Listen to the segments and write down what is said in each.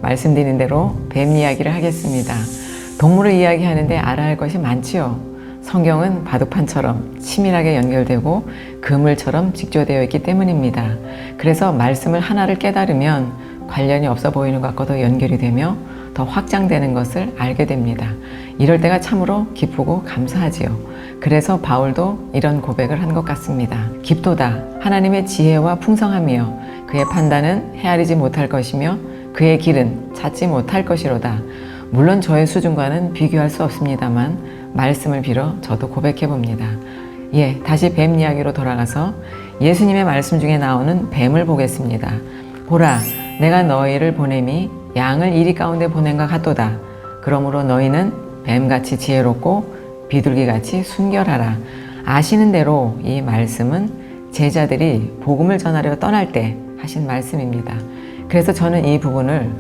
말씀드린 대로 뱀 이야기를 하겠습니다. 동물을 이야기하는데 알아야 할 것이 많지요. 성경은 바둑판처럼 치밀하게 연결되고 그물처럼 직조되어 있기 때문입니다. 그래서 말씀을 하나를 깨달으면 관련이 없어 보이는 것과도 연결이 되며 더 확장되는 것을 알게 됩니다. 이럴 때가 참으로 기쁘고 감사하지요. 그래서 바울도 이런 고백을 한 것 같습니다. 깊도다. 하나님의 지혜와 풍성함이여 그의 판단은 헤아리지 못할 것이며 그의 길은 찾지 못할 것이로다. 물론 저의 수준과는 비교할 수 없습니다만 말씀을 빌어 저도 고백해 봅니다. 다시 뱀 이야기로 돌아가서 예수님의 말씀 중에 나오는 뱀을 보겠습니다. 보라, 내가 너희를 보냄이 양을 이리 가운데 보낸과 같도다. 그러므로 너희는 뱀같이 지혜롭고 비둘기같이 순결하라. 아시는 대로 이 말씀은 제자들이 복음을 전하려 떠날 때 하신 말씀입니다. 그래서 저는 이 부분을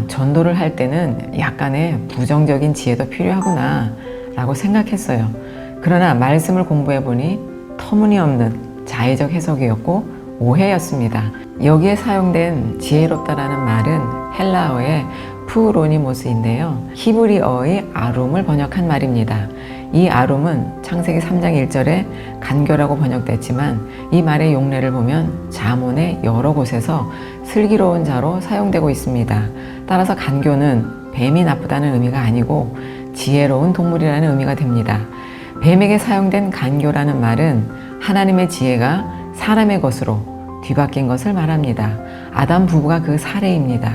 전도를 할 때는 약간의 부정적인 지혜도 필요하구나 라고 생각했어요. 그러나 말씀을 공부해 보니 터무니없는 자의적 해석이었고 오해였습니다. 여기에 사용된 지혜롭다라는 말은 헬라어의 푸로니모스인데요. 히브리어의 아룸을 번역한 말입니다. 이 아룸은 창세기 3장 1절에 간교라고 번역됐지만 이 말의 용례를 보면 잠언의 여러 곳에서 슬기로운 자로 사용되고 있습니다. 따라서 간교는 뱀이 나쁘다는 의미가 아니고 지혜로운 동물이라는 의미가 됩니다. 뱀에게 사용된 간교라는 말은 하나님의 지혜가 사람의 것으로 뒤바뀐 것을 말합니다. 아담 부부가 그 사례입니다.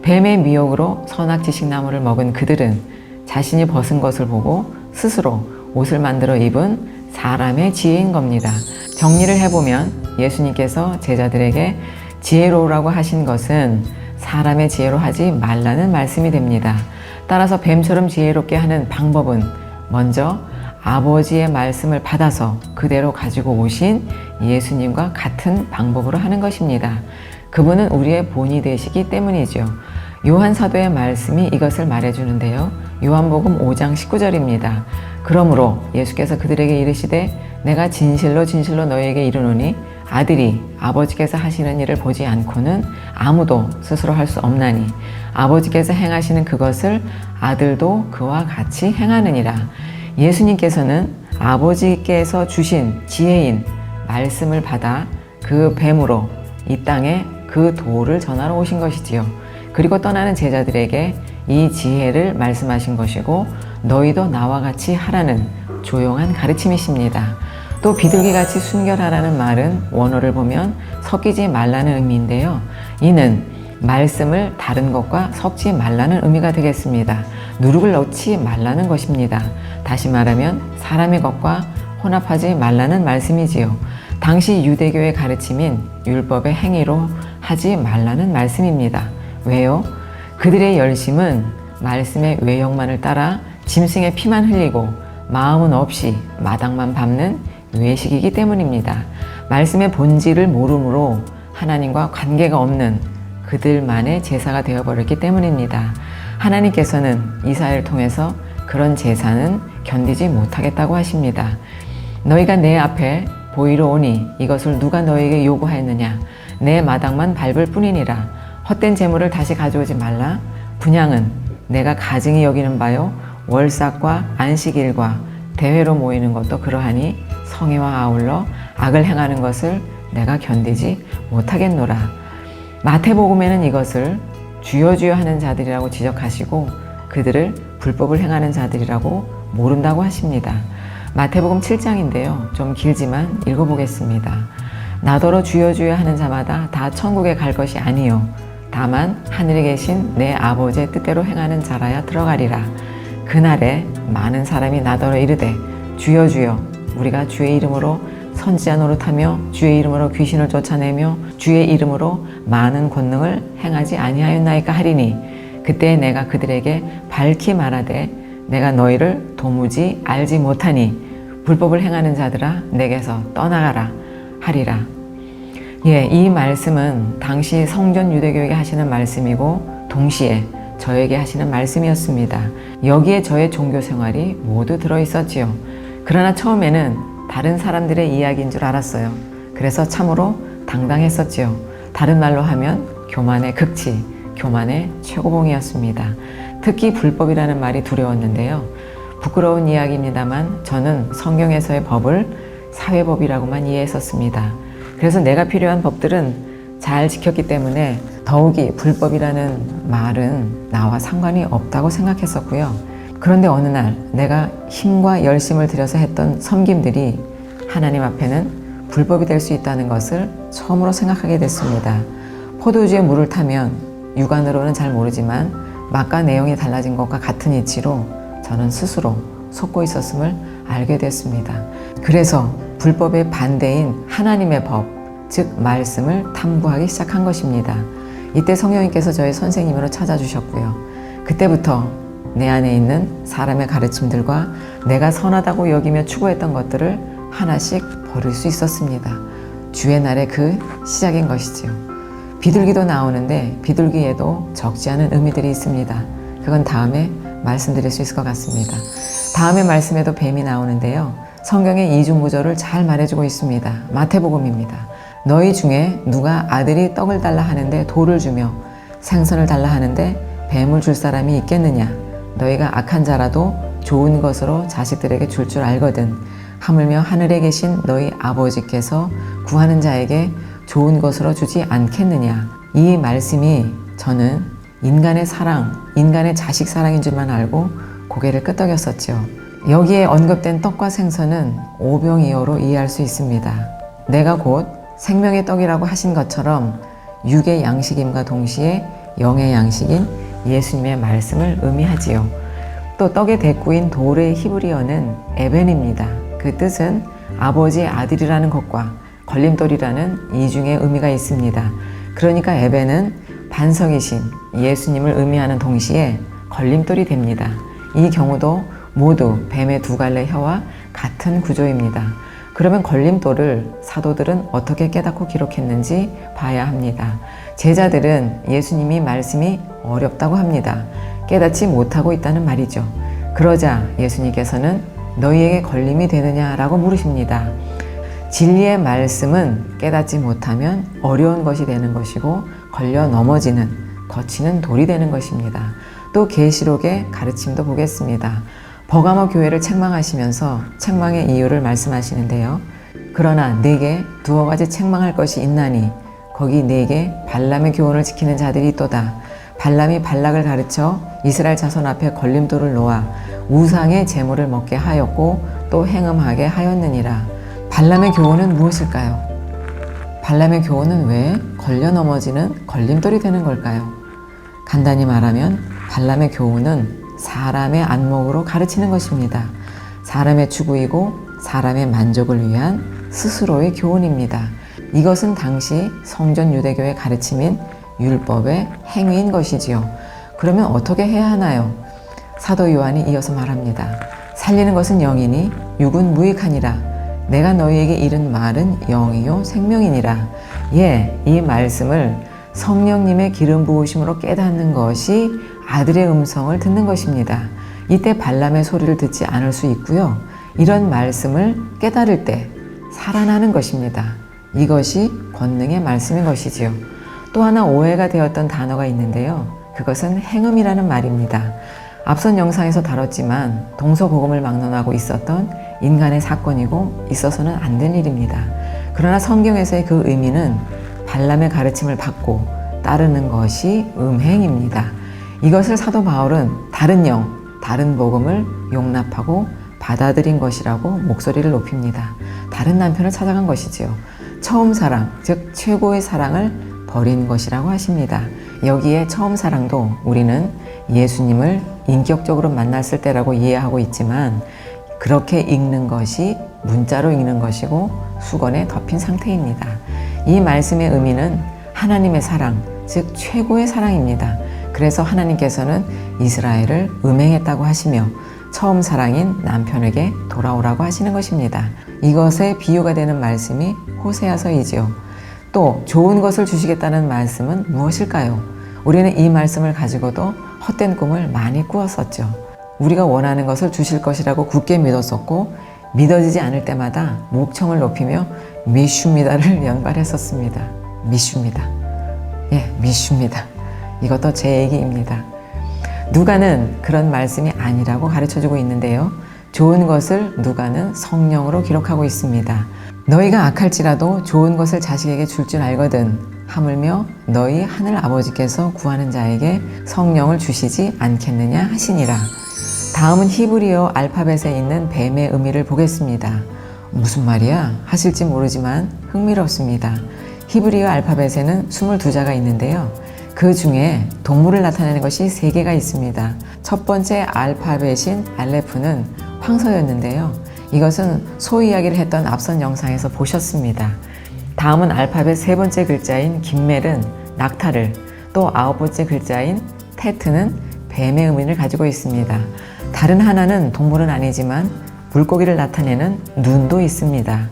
뱀의 미혹으로 선악지식나무를 먹은 그들은 자신이 벗은 것을 보고 스스로 옷을 만들어 입은 사람의 지혜인 겁니다. 정리를 해보면 예수님께서 제자들에게 지혜로우라고 하신 것은 사람의 지혜로 하지 말라는 말씀이 됩니다. 따라서 뱀처럼 지혜롭게 하는 방법은 먼저 아버지의 말씀을 받아서 그대로 가지고 오신 예수님과 같은 방법으로 하는 것입니다. 그분은 우리의 본이 되시기 때문이죠. 요한 사도의 말씀이 이것을 말해주는데요. 요한복음 5장 19절입니다. 그러므로 예수께서 그들에게 이르시되 내가 진실로 진실로 너희에게 이르노니 아들이 아버지께서 하시는 일을 보지 않고는 아무도 스스로 할 수 없나니 아버지께서 행하시는 그것을 아들도 그와 같이 행하느니라. 예수님께서는 아버지께서 주신 지혜인 말씀을 받아 그 뱀으로 이 땅에 그 도를 전하러 오신 것이지요. 그리고 떠나는 제자들에게 이 지혜를 말씀하신 것이고 너희도 나와 같이 하라는 조용한 가르침이십니다. 또 비둘기같이 순결하라는 말은 원어를 보면 섞이지 말라는 의미인데요. 이는 말씀을 다른 것과 섞지 말라는 의미가 되겠습니다. 누룩을 넣지 말라는 것입니다. 다시 말하면 사람의 것과 혼합하지 말라는 말씀이지요. 당시 유대교의 가르침인 율법의 행위로 하지 말라는 말씀입니다. 왜요? 그들의 열심은 말씀의 외형만을 따라 짐승의 피만 흘리고 마음은 없이 마당만 밟는 외식이기 때문입니다. 말씀의 본질을 모르므로 하나님과 관계가 없는 그들만의 제사가 되어버렸기 때문입니다. 하나님께서는 이사야를 통해서 그런 제사는 견디지 못하겠다고 하십니다. 너희가 내 앞에 보이러 오니 이것을 누가 너희에게 요구하였느냐? 내 마당만 밟을 뿐이니라. 헛된 재물을 다시 가져오지 말라. 분향은 내가 가증히 여기는 바요 월삭과 안식일과 대회로 모이는 것도 그러하니 성회와 아울러 악을 행하는 것을 내가 견디지 못하겠노라. 마태복음에는 이것을 주여 주여 하는 자들이라고 지적하시고 그들을 불법을 행하는 자들이라고 모른다고 하십니다. 마태복음 7장인데요. 좀 길지만 읽어보겠습니다. 나더러 주여 주여 하는 자마다 다 천국에 갈 것이 아니요 다만 하늘에 계신 내 아버지의 뜻대로 행하는 자라야 들어가리라. 그날에 많은 사람이 나더러 이르되 주여 주여 우리가 주의 이름으로 선지자 노릇하며 주의 이름으로 귀신을 쫓아내며 주의 이름으로 많은 권능을 행하지 아니하였나이까 하리니 그때 내가 그들에게 밝히 말하되 내가 너희를 도무지 알지 못하니 불법을 행하는 자들아 내게서 떠나가라 하리라. 이 말씀은 당시 성전 유대교에게 하시는 말씀이고 동시에 저에게 하시는 말씀이었습니다. 여기에 저의 종교 생활이 모두 들어있었지요. 그러나 처음에는 다른 사람들의 이야기인 줄 알았어요. 그래서 참으로 당당했었지요. 다른 말로 하면 교만의 극치, 교만의 최고봉이었습니다. 특히 불법이라는 말이 두려웠는데요. 부끄러운 이야기입니다만 저는 성경에서의 법을 사회법이라고만 이해했었습니다. 그래서 내가 필요한 법들은 잘 지켰기 때문에 더욱이 불법이라는 말은 나와 상관이 없다고 생각했었고요. 그런데 어느 날 내가 힘과 열심을 들여서 했던 섬김들이 하나님 앞에는 불법이 될 수 있다는 것을 처음으로 생각하게 됐습니다. 포도주에 물을 타면 육안으로는 잘 모르지만 맛과 내용이 달라진 것과 같은 이치로 저는 스스로 속고 있었음을 알게 됐습니다. 그래서 불법의 반대인 하나님의 법, 즉 말씀을 탐구하기 시작한 것입니다. 이때 성령님께서 저의 선생님으로 찾아주셨고요. 그때부터 내 안에 있는 사람의 가르침들과 내가 선하다고 여기며 추구했던 것들을 하나씩 버릴 수 있었습니다. 주의 날의 그 시작인 것이지요. 비둘기도 나오는데 비둘기에도 적지 않은 의미들이 있습니다. 그건 다음에 말씀드릴 수 있을 것 같습니다. 다음에 말씀에도 뱀이 나오는데요. 성경의 이중구조를 잘 말해주고 있습니다. 마태복음입니다. 너희 중에 누가 아들이 떡을 달라 하는데 돌을 주며 생선을 달라 하는데 뱀을 줄 사람이 있겠느냐? 너희가 악한 자라도 좋은 것으로 자식들에게 줄 줄 알거든. 하물며 하늘에 계신 너희 아버지께서 구하는 자에게 좋은 것으로 주지 않겠느냐. 이 말씀이 저는 인간의 사랑, 인간의 자식 사랑인 줄만 알고 고개를 끄덕였었죠. 여기에 언급된 떡과 생선은 오병이어로 이해할 수 있습니다. 내가 곧 생명의 떡이라고 하신 것처럼 육의 양식임과 동시에 영의 양식인 예수님의 말씀을 의미하지요. 또 떡의 대꾸인 돌의 히브리어는 에벤입니다. 그 뜻은 아버지의 아들이라는 것과 걸림돌이라는 이중의 의미가 있습니다. 그러니까 에벤은 반석이신 예수님을 의미하는 동시에 걸림돌이 됩니다. 이 경우도 모두 뱀의 두 갈래 혀와 같은 구조입니다. 그러면 걸림돌을 사도들은 어떻게 깨닫고 기록했는지 봐야 합니다. 제자들은 예수님이 말씀이 어렵다고 합니다. 깨닫지 못하고 있다는 말이죠. 그러자 예수님께서는 너희에게 걸림이 되느냐라고 물으십니다. 진리의 말씀은 깨닫지 못하면 어려운 것이 되는 것이고 걸려 넘어지는 거치는 돌이 되는 것입니다. 또 계시록의 가르침도 보겠습니다. 버가모 교회를 책망하시면서 책망의 이유를 말씀하시는데요. 그러나 네게 두어 가지 책망할 것이 있나니 거기 네게 발람의 교훈을 지키는 자들이 있도다. 발람이 발락을 가르쳐 이스라엘 자손 앞에 걸림돌을 놓아 우상의 제물을 먹게 하였고 또 행음하게 하였느니라. 발람의 교훈은 무엇일까요? 발람의 교훈은 왜 걸려 넘어지는 걸림돌이 되는 걸까요? 간단히 말하면 발람의 교훈은 사람의 안목으로 가르치는 것입니다. 사람의 추구이고 사람의 만족을 위한 스스로의 교훈입니다. 이것은 당시 성전 유대교의 가르침인 율법의 행위인 것이지요. 그러면 어떻게 해야 하나요? 사도 요한이 이어서 말합니다. 살리는 것은 영이니 육은 무익하니라. 내가 너희에게 이른 말은 영이요 생명이니라. 이 말씀을 성령님의 기름 부으심으로 깨닫는 것이 아들의 음성을 듣는 것입니다. 이때 발람의 소리를 듣지 않을 수 있고요. 이런 말씀을 깨달을 때 살아나는 것입니다. 이것이 권능의 말씀인 것이지요. 또 하나 오해가 되었던 단어가 있는데요. 그것은 행음이라는 말입니다. 앞선 영상에서 다뤘지만 동서복음을 막론하고 있었던 인간의 사건이고 있어서는 안 된 일입니다. 그러나 성경에서의 그 의미는 발람의 가르침을 받고 따르는 것이 음행입니다. 이것을 사도 바울은 다른 영, 다른 복음을 용납하고 받아들인 것이라고 목소리를 높입니다. 다른 남편을 찾아간 것이지요. 처음 사랑, 즉 최고의 사랑을 버린 것이라고 하십니다. 여기에 처음 사랑도 우리는 예수님을 인격적으로 만났을 때라고 이해하고 있지만 그렇게 읽는 것이 문자로 읽는 것이고 수건에 덮인 상태입니다. 이 말씀의 의미는 하나님의 사랑, 즉 최고의 사랑입니다. 그래서 하나님께서는 이스라엘을 음행했다고 하시며 처음 사랑인 남편에게 돌아오라고 하시는 것입니다. 이것의 비유가 되는 말씀이 호세아서이지요. 또 좋은 것을 주시겠다는 말씀은 무엇일까요? 우리는 이 말씀을 가지고도 헛된 꿈을 많이 꾸었었죠. 우리가 원하는 것을 주실 것이라고 굳게 믿었었고 믿어지지 않을 때마다 목청을 높이며 미슈미다를 연발했었습니다. 미슈미다. 미슈미다. 이것도 제 얘기입니다. 누가는 그런 말씀이 아니라고 가르쳐주고 있는데요. 좋은 것을 누가는 성령으로 기록하고 있습니다. 너희가 악할지라도 좋은 것을 자식에게 줄 줄 알거든 하물며 너희 하늘 아버지께서 구하는 자에게 성령을 주시지 않겠느냐 하시니라. 다음은 히브리어 알파벳에 있는 뱀의 의미를 보겠습니다. 무슨 말이야? 하실지 모르지만 흥미롭습니다. 히브리어 알파벳에는 22자가 있는데요. 그 중에 동물을 나타내는 것이 3개가 있습니다. 첫 번째 알파벳인 알레프는 황소였는데요. 이것은 소 이야기를 했던 앞선 영상에서 보셨습니다. 다음은 알파벳 3번째 글자인 김멜은 낙타를, 또 9번째 글자인 테트는 뱀의 의미를 가지고 있습니다. 다른 하나는 동물은 아니지만 물고기를 나타내는 눈도 있습니다.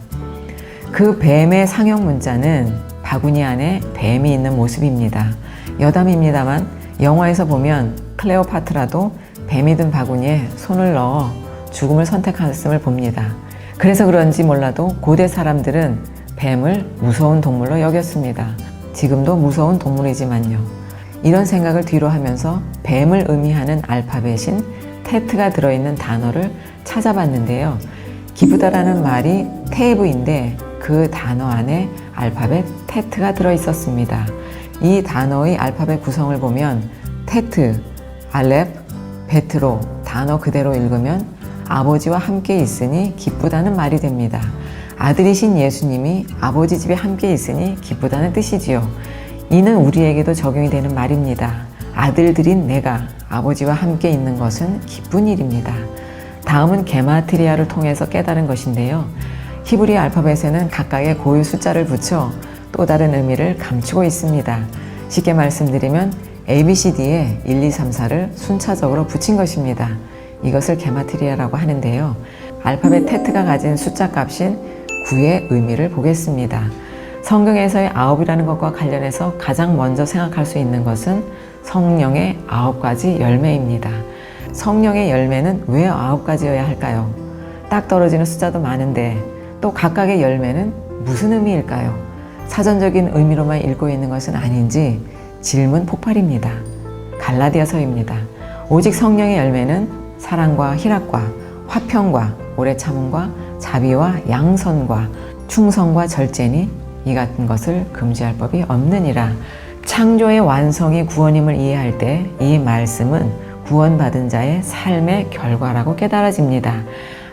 그 뱀의 상형 문자는 바구니 안에 뱀이 있는 모습입니다. 여담입니다만 영화에서 보면 클레오파트라도 뱀이 든 바구니에 손을 넣어 죽음을 선택했음을 봅니다. 그래서 그런지 몰라도 고대 사람들은 뱀을 무서운 동물로 여겼습니다. 지금도 무서운 동물이지만요. 이런 생각을 뒤로 하면서 뱀을 의미하는 알파벳인 테트가 들어있는 단어를 찾아봤는데요. 기쁘다라는 말이 테이브인데 그 단어 안에 알파벳 테트가 들어있었습니다. 이 단어의 알파벳 구성을 보면 테트, 알렙, 베트로 단어 그대로 읽으면 아버지와 함께 있으니 기쁘다는 말이 됩니다. 아들이신 예수님이 아버지 집에 함께 있으니 기쁘다는 뜻이지요. 이는 우리에게도 적용이 되는 말입니다. 아들들인 내가 아버지와 함께 있는 것은 기쁜 일입니다. 다음은 게마트리아를 통해서 깨달은 것인데요. 히브리 알파벳에는 각각의 고유 숫자를 붙여 또 다른 의미를 감추고 있습니다. 쉽게 말씀드리면 ABCD에 1, 2, 3, 4를 순차적으로 붙인 것입니다. 이것을 게마트리아라고 하는데요. 알파벳 테트가 가진 숫자 값인 9의 의미를 보겠습니다. 성경에서의 9이라는 것과 관련해서 가장 먼저 생각할 수 있는 것은 성령의 9가지 열매입니다. 성령의 열매는 왜 9가지여야 할까요? 딱 떨어지는 숫자도 많은데 또 각각의 열매는 무슨 의미일까요? 사전적인 의미로만 읽고 있는 것은 아닌지 질문 폭발입니다. 갈라디아서입니다. 오직 성령의 열매는 사랑과 희락과 화평과 오래 참음과 자비와 양선과 충성과 절제니 이 같은 것을 금지할 법이 없느니라. 창조의 완성이 구원임을 이해할 때 이 말씀은 구원받은 자의 삶의 결과라고 깨달아집니다.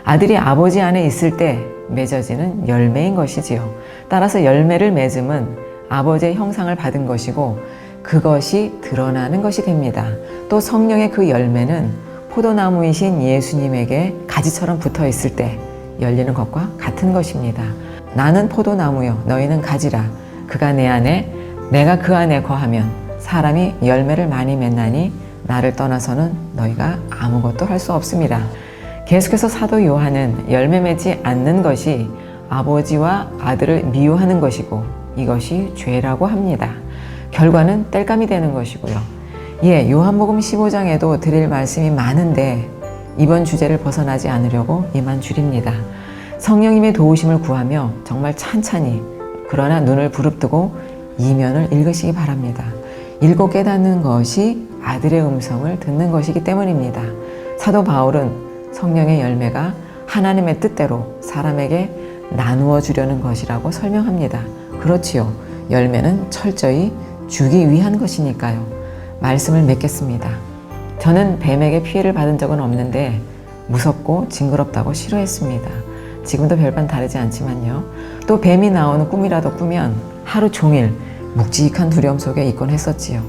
아들이 아버지 안에 있을 때 맺어지는 열매인 것이지요. 따라서 열매를 맺음은 아버지의 형상을 받은 것이고 그것이 드러나는 것이 됩니다. 또 성령의 그 열매는 포도나무이신 예수님에게 가지처럼 붙어 있을 때 열리는 것과 같은 것입니다. 나는 포도나무요 너희는 가지라. 그가 내 안에 내가 그 안에 거하면 사람이 열매를 많이 맺나니 나를 떠나서는 너희가 아무것도 할 수 없습니다. 계속해서 사도 요한은 열매 맺지 않는 것이 아버지와 아들을 미워하는 것이고 이것이 죄라고 합니다. 결과는 땔감이 되는 것이고요. 요한복음 15장에도 드릴 말씀이 많은데 이번 주제를 벗어나지 않으려고 이만 줄입니다. 성령님의 도우심을 구하며 정말 찬찬히 그러나 눈을 부릅뜨고 이면을 읽으시기 바랍니다. 읽고 깨닫는 것이 아들의 음성을 듣는 것이기 때문입니다. 사도 바울은 성령의 열매가 하나님의 뜻대로 사람에게 나누어 주려는 것이라고 설명합니다. 그렇지요. 열매는 철저히 주기 위한 것이니까요. 말씀을 맺겠습니다. 저는 뱀에게 피해를 받은 적은 없는데 무섭고 징그럽다고 싫어했습니다. 지금도 별반 다르지 않지만요. 또 뱀이 나오는 꿈이라도 꾸면 하루 종일 묵직한 두려움 속에 있곤 했었지요.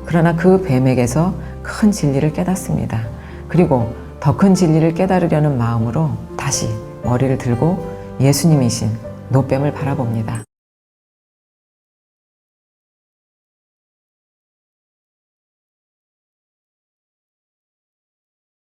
그러나 그 뱀에게서 큰 진리를 깨닫습니다. 그리고 더 큰 진리를 깨달으려는 마음으로 다시 머리를 들고 예수님이신 노뱀을 바라봅니다.